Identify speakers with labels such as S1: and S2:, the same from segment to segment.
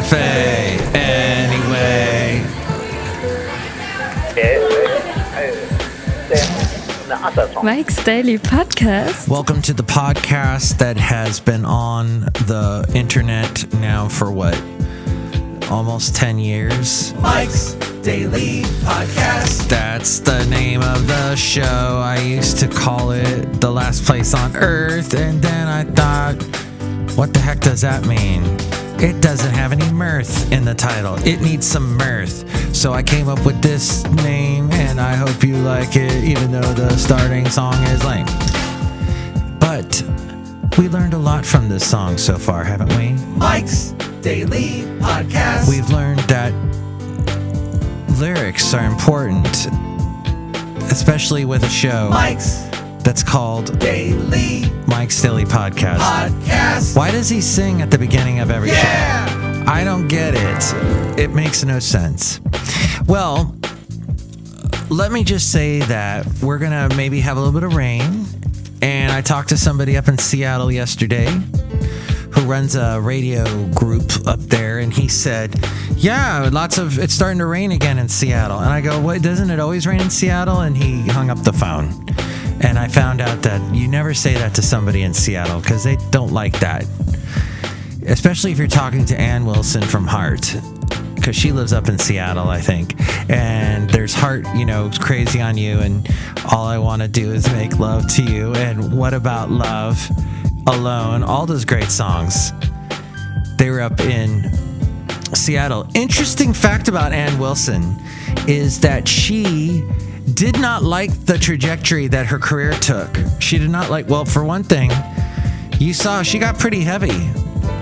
S1: cafe anyway.
S2: Mike's Daily Podcast.
S1: Welcome to the podcast that has been on the internet now for what? Almost 10 years.
S3: Mike's Daily Podcast.
S1: That's the name of the show. I used to call it The Last Place on Earth, and then I thought, what the heck does that mean? It doesn't have any mirth in the title. It needs some mirth. So I came up with this name, and I hope you like it, even though the starting song is lame. But we learned a lot from this song so far, haven't we?
S3: Mike's Daily Podcast.
S1: We've learned that lyrics are important, especially with a show
S3: Mike's
S1: that's called
S3: Daily
S1: Mike's Daily Podcast. Why does he sing at the beginning of every show? I don't get it. It makes no sense. Well, let me just say that we're going to maybe have a little bit of rain. And I talked to somebody up in Seattle yesterday who runs a radio group up there, and he said, yeah, it's starting to rain again in Seattle. And I go, what, doesn't it always rain in Seattle? And he hung up the phone. And I found out that you never say that to somebody in Seattle because they don't like that. Especially if you're talking to Ann Wilson from Heart, because she lives up in Seattle, I think. And there's Heart, crazy on you, and all I want to do is make love to you. And what about love? Alone, all those great songs. They were up in Seattle. Interesting fact about Ann Wilson is that she did not like the trajectory that her career took. She did not like, well, for one thing, you saw she got pretty heavy.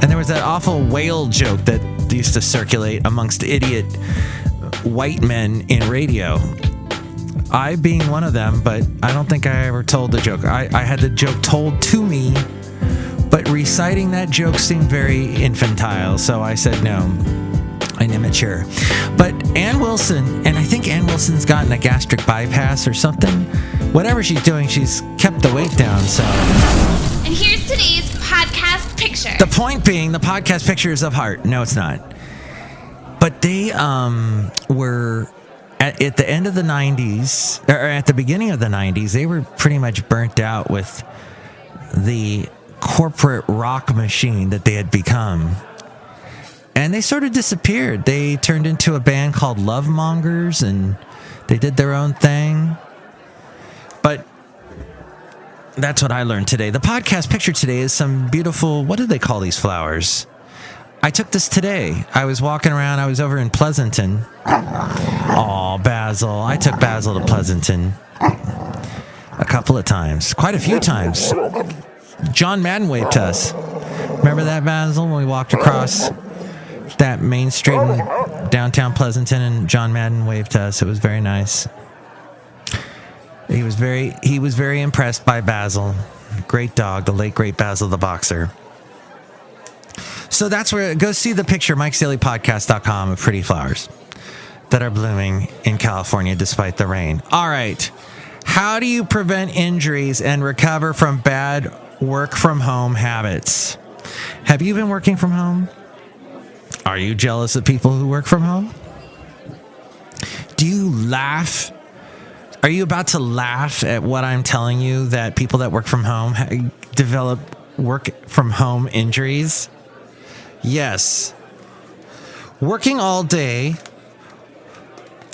S1: And there was that awful whale joke that used to circulate amongst idiot white men in radio. I being one of them, but I don't think I ever told the joke. I had the joke told to me, but reciting that joke seemed very infantile, so I said no. I'm immature. But Ann Wilson, and I think Ann Wilson's gotten a gastric bypass or something. Whatever she's doing, she's kept the weight down, so.
S4: And here's today's podcast picture.
S1: The point being, the podcast picture is of Heart. No, it's not. But they were, at the end of the 90s, or at the beginning of the 90s, they were pretty much burnt out with the corporate rock machine that they had become. And they sort of disappeared. They turned into a band called Love Mongers, and they did their own thing. But that's what I learned today. The podcast picture today is some beautiful, what do they call these flowers? I took this today. I was walking around. I was over in Pleasanton. Oh, Basil. I took Basil to Pleasanton a couple of times. Quite a few times. John Madden waved to us. Remember that, Basil, when we walked across that main street in downtown Pleasanton, and John Madden waved to us? It was very nice. He was very impressed by Basil. Great dog, the late great Basil the boxer. So that's where, go see the picture, Mike'sDailyPodcast.com, of pretty flowers that are blooming in California despite the rain. All right. How do you prevent injuries and recover from bad work from home habits? Have you been working from home? Are you jealous of people who work from home? Do you laugh? Are you about to laugh at what I'm telling you, that people that work from home develop work from home injuries? Yes. Working all day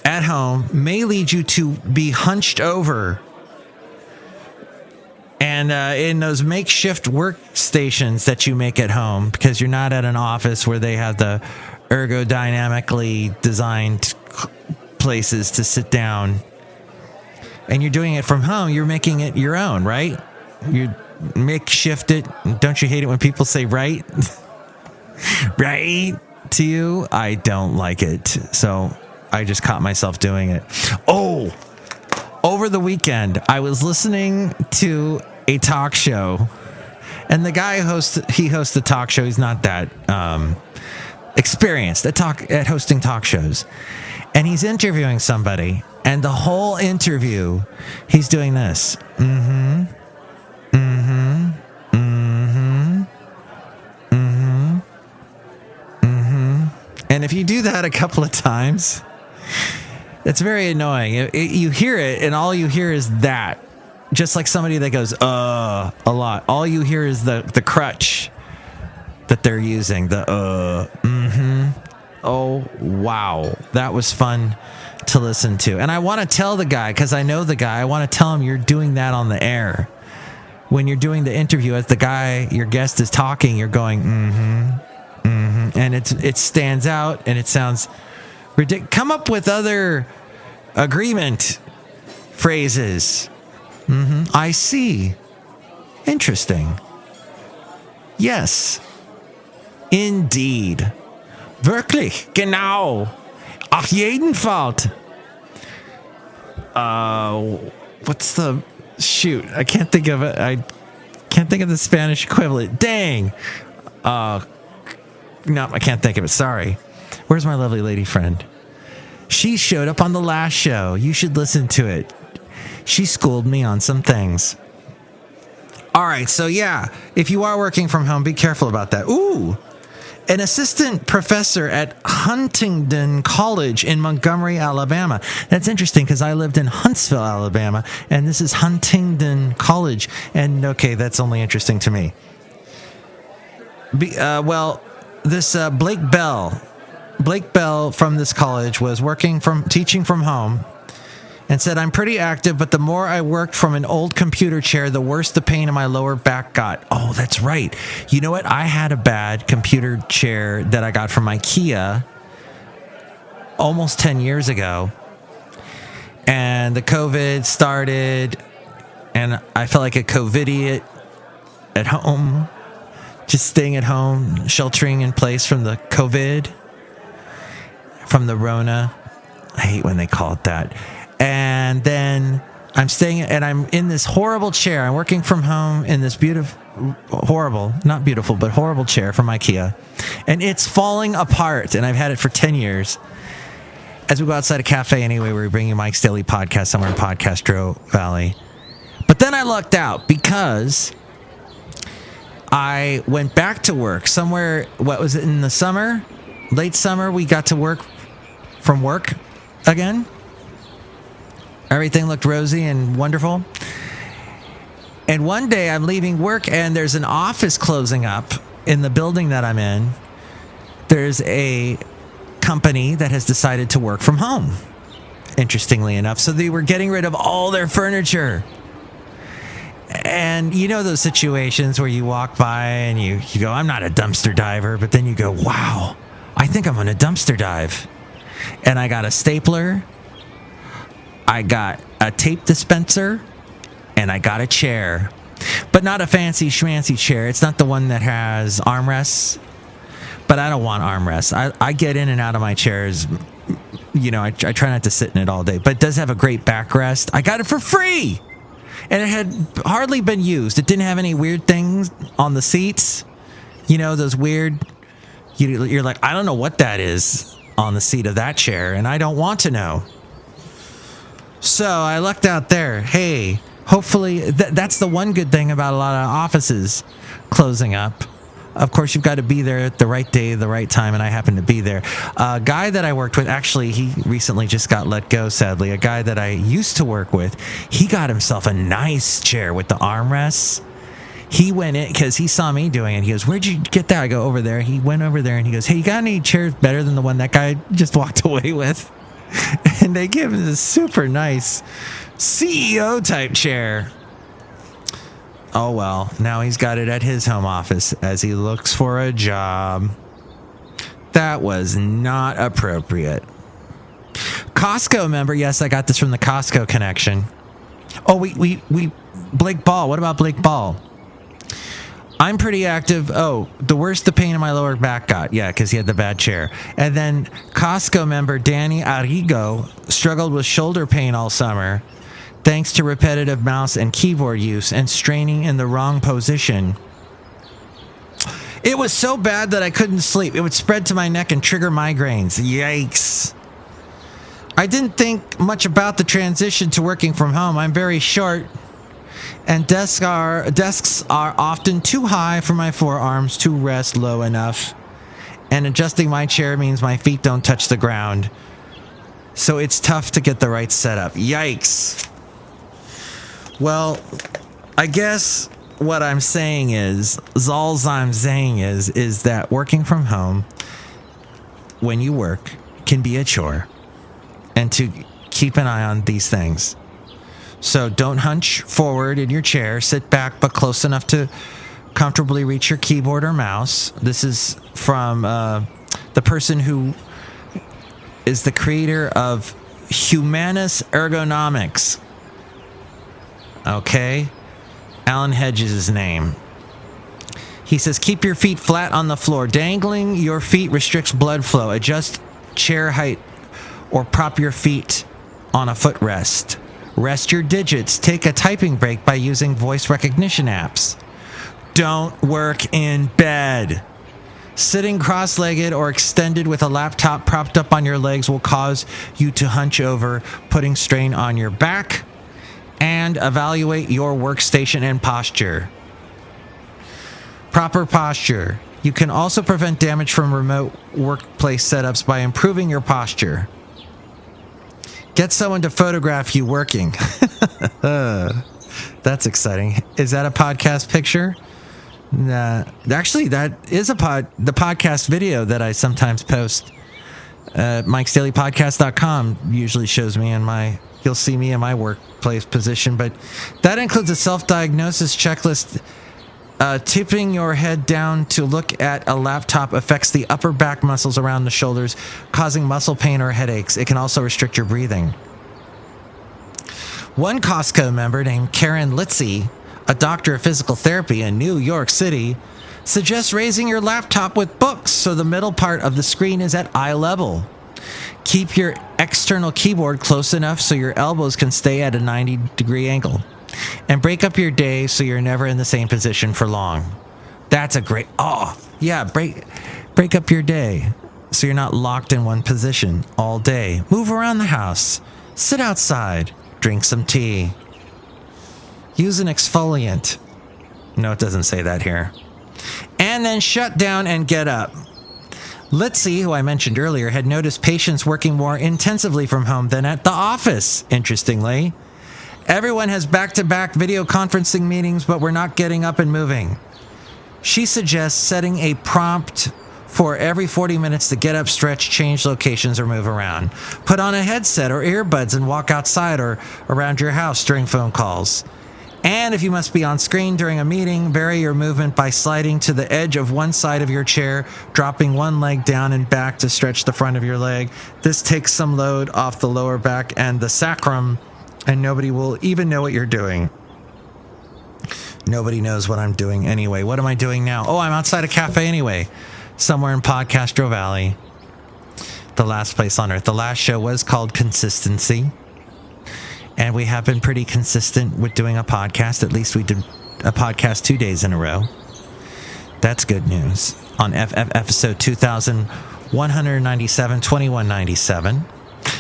S1: at home may lead you to be hunched over. And in those makeshift workstations that you make at home, because you're not at an office where they have the ergodynamically designed places to sit down, and you're doing it from home, you're making it your own, right? You makeshift it. Don't you hate it when people say right? Right to you? I don't like it. So I just caught myself doing it. Oh, over the weekend, I was listening to a talk show, and the guy hosts the talk show. He's not that experienced at hosting talk shows, and he's interviewing somebody, and the whole interview, he's doing this. And if you do that a couple of times, it's very annoying. You hear it, and all you hear is that. Just like somebody that goes, a lot. All you hear is the crutch that they're using. Oh, wow. That was fun to listen to. And I want to tell the guy, because I know the guy, I want to tell him you're doing that on the air. When you're doing the interview, as the guy, your guest is talking, you're going, and it stands out, and it sounds ridiculous. Come up with other agreement phrases. I see. Interesting. Yes. Indeed. Wirklich. Genau. Auf jeden Fall. What's the... Shoot. I can't think of it. I can't think of the Spanish equivalent. Dang. No, I can't think of it. Sorry. Where's my lovely lady friend? She showed up on the last show. You should listen to it. She schooled me on some things. All right, so yeah, if you are working from home, be careful about that. Ooh, an assistant professor at Huntingdon College in Montgomery, Alabama. That's interesting because I lived in Huntsville, Alabama, and this is Huntingdon College. And okay, that's only interesting to me. This Blake Bell from this college was teaching from home. And said, I'm pretty active, but the more I worked from an old computer chair, the worse the pain in my lower back got. Oh, that's right. You know what? I had a bad computer chair that I got from IKEA almost 10 years ago. And the COVID started, and I felt like a COVIDiot at home, just staying at home, sheltering in place from the COVID, from the Rona. I hate when they call it that. And then I'm in this horrible chair. I'm working from home in this not beautiful, but horrible chair from IKEA. And it's falling apart. And I've had it for 10 years. As we go outside a cafe anyway, we're bringing Mike's Daily Podcast somewhere in Podcastro Valley. But then I lucked out because I went back to work somewhere. What was it, in the summer? Late summer, we got to work from work again. Everything looked rosy and wonderful. And one day I'm leaving work and there's an office closing up in the building that I'm in. There's a company that has decided to work from home, interestingly enough. So they were getting rid of all their furniture. And you know those situations where you walk by and you go, I'm not a dumpster diver. But then you go, wow, I think I'm going to dumpster dive. And I got a stapler. I got a tape dispenser, and I got a chair, but not a fancy schmancy chair. It's not the one that has armrests, but I don't want armrests. I get in and out of my chairs. You know, I try not to sit in it all day, but it does have a great backrest. I got it for free, and it had hardly been used. It didn't have any weird things on the seats. You know, those weird, you're like, I don't know what that is on the seat of that chair, and I don't want to know. So I lucked out there. Hey, hopefully that's the one good thing about a lot of offices closing up. Of course, you've got to be there at the right day, the right time, and I happen to be there. A guy that I worked with, actually, he recently just got let go, sadly. A guy that I used to work with, he got himself a nice chair with the armrests. He went in because he saw me doing it. He goes, where'd you get that? I go, over there. He went over there and he goes, hey, you got any chairs better than the one that guy just walked away with? And they give him this super nice CEO type chair. Oh, well, now he's got it at his home office as he looks for a job. That was not appropriate. Costco member. Yes, I got this from the Costco connection. Oh, we Blake Ball. What about Blake Ball? I'm pretty active. Oh, the worst the pain in my lower back got. Yeah, because he had the bad chair. And then Costco member Danny Arrigo struggled with shoulder pain all summer thanks to repetitive mouse and keyboard use and straining in the wrong position. It was so bad that I couldn't sleep. It would spread to my neck and trigger migraines. Yikes. I didn't think much about the transition to working from home. I'm very short, and desks are often too high for my forearms to rest low enough. And adjusting my chair means my feet don't touch the ground. So it's tough to get the right setup. Yikes. Well, I guess what I'm saying is that working from home when you work can be a chore, and to keep an eye on these things. So don't hunch forward in your chair, sit back but close enough to comfortably reach your keyboard or mouse. This is from the person who is the creator of Humanus Ergonomics. Okay? Alan Hedges' his name. He says, keep your feet flat on the floor. Dangling your feet restricts blood flow. Adjust chair height or prop your feet on a footrest. Rest your digits. Take a typing break by using voice recognition apps. Don't work in bed. Sitting cross-legged or extended with a laptop propped up on your legs will cause you to hunch over, putting strain on your back. And evaluate your workstation and posture. Proper posture. You can also prevent damage from remote workplace setups by improving your posture. Get someone to photograph you working. That's exciting. Is that a podcast picture? Actually, that is the podcast video that I sometimes post. Mike'sDailyPodcast.com usually shows me you'll see me in my workplace position, but that includes a self-diagnosis checklist. Tipping your head down to look at a laptop affects the upper back muscles around the shoulders, causing muscle pain or headaches. It can also restrict your breathing. One Costco member named Karen Litzy, a doctor of physical therapy in New York City, suggests raising your laptop with books so the middle part of the screen is at eye level. Keep your external keyboard close enough so your elbows can stay at a 90-degree angle. And break up your day so you're never in the same position for long. That's a great... break up your day so you're not locked in one position all day. Move around the house. Sit outside. Drink some tea. Use an exfoliant. No, it doesn't say that here. And then shut down and get up. Litzy, who I mentioned earlier, had noticed patients working more intensively from home than at the office, interestingly. Everyone has back-to-back video conferencing meetings, but we're not getting up and moving. She suggests setting a prompt for every 40 minutes to get up, stretch, change locations, or move around. Put on a headset or earbuds and walk outside or around your house during phone calls. And if you must be on screen during a meeting, vary your movement by sliding to the edge of one side of your chair, dropping one leg down and back to stretch the front of your leg. This takes some load off the lower back and the sacrum, and nobody will even know what you're doing. Nobody knows what I'm doing anyway. What am I doing now? Oh, I'm outside a cafe anyway, somewhere in Podcastro Valley, the last place on earth. The last show was called Consistency. And we have been pretty consistent with doing a podcast. At least we did a podcast 2 days in a row. That's good news. On episode 2197, 2197.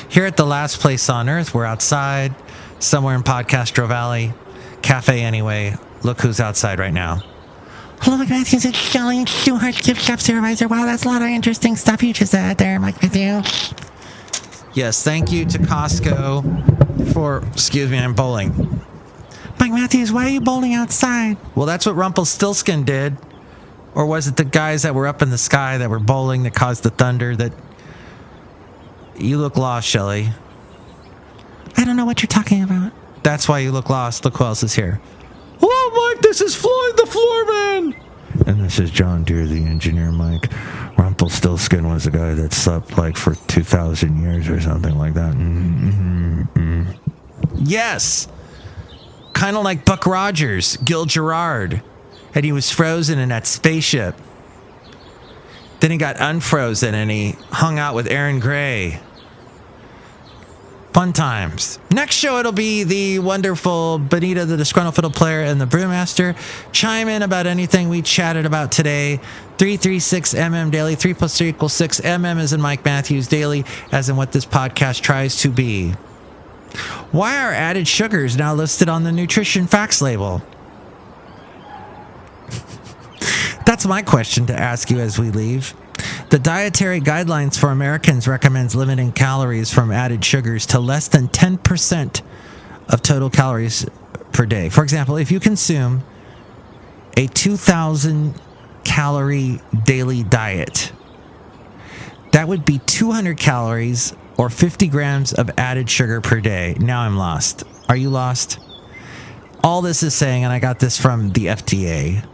S1: Here at the last place on earth, we're outside, somewhere in Podcastro Valley. Cafe anyway. Look who's outside right now.
S5: Hello, Mike Matthews. It's Chely Shoehart, gift shop supervisor. Wow, that's a lot of interesting stuff you just said there, Mike Matthews.
S1: Yes, thank you to Costco for... Excuse me, I'm bowling.
S5: Mike Matthews, why are you bowling outside?
S1: Well, that's what Rumpelstiltskin did. Or was it the guys that were up in the sky that were bowling that caused the thunder that... You look lost, Chely.
S5: I don't know what you're talking about.
S1: That's why you look lost. Look who else is here. Hello, Mike. This is Floyd the Floorman. And this is John Deere, the engineer, Mike. Rumpelstiltskin was the guy that slept like for 2,000 years or something like that. Yes. Kind of like Buck Rogers, Gil Gerard. And he was frozen in that spaceship. Then he got unfrozen and he hung out with Aaron Gray. Fun times. Next show, it'll be the wonderful Benita, the Disgruntled Fiddle Player, and the Brewmaster. Chime in about anything we chatted about today. 336MM Daily. 3 + 3 = 6. MM is in Mike Matthews Daily, as in what this podcast tries to be. Why are added sugars now listed on the nutrition facts label? That's my question to ask you as we leave. The Dietary Guidelines for Americans recommends limiting calories from added sugars to less than 10% of total calories per day. For example, if you consume a 2,000 calorie daily diet, that would be 200 calories or 50 grams of added sugar per day. Now I'm lost. Are you lost? All this is saying, and I got this from the FDA,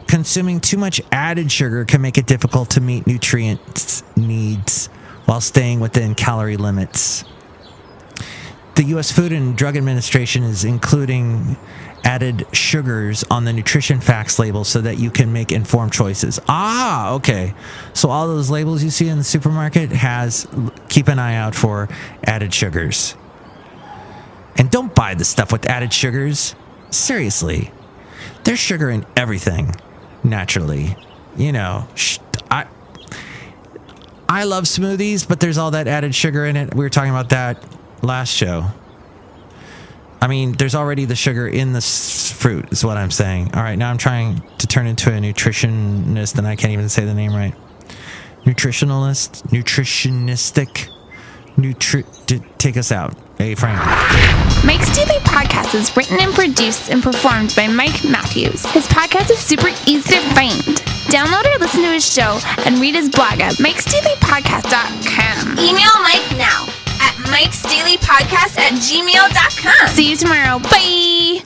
S1: consuming too much added sugar can make it difficult to meet nutrient needs while staying within calorie limits. The U.S. Food and Drug Administration is including added sugars on the nutrition facts label so that you can make informed choices. Ah, okay. So all those labels you see in the supermarket keep an eye out for added sugars. And don't buy the stuff with added sugars. Seriously. There's sugar in everything. Naturally, I love smoothies, but there's all that added sugar in it. We were talking about that last show. I mean, there's already the sugar in the fruit, is what I'm saying. All right, now I'm trying to turn into a nutritionist, and I can't even say the name right. Nutritionistic. Take us out. Hey, Frank.
S4: Mike's Daily Podcast is written and produced and performed by Mike Matthews. His podcast is super easy to find. Download or listen to his show and read his blog at mikesdailypodcast.com. Email Mike now at mikesdailypodcast@gmail.com. See you tomorrow. Bye!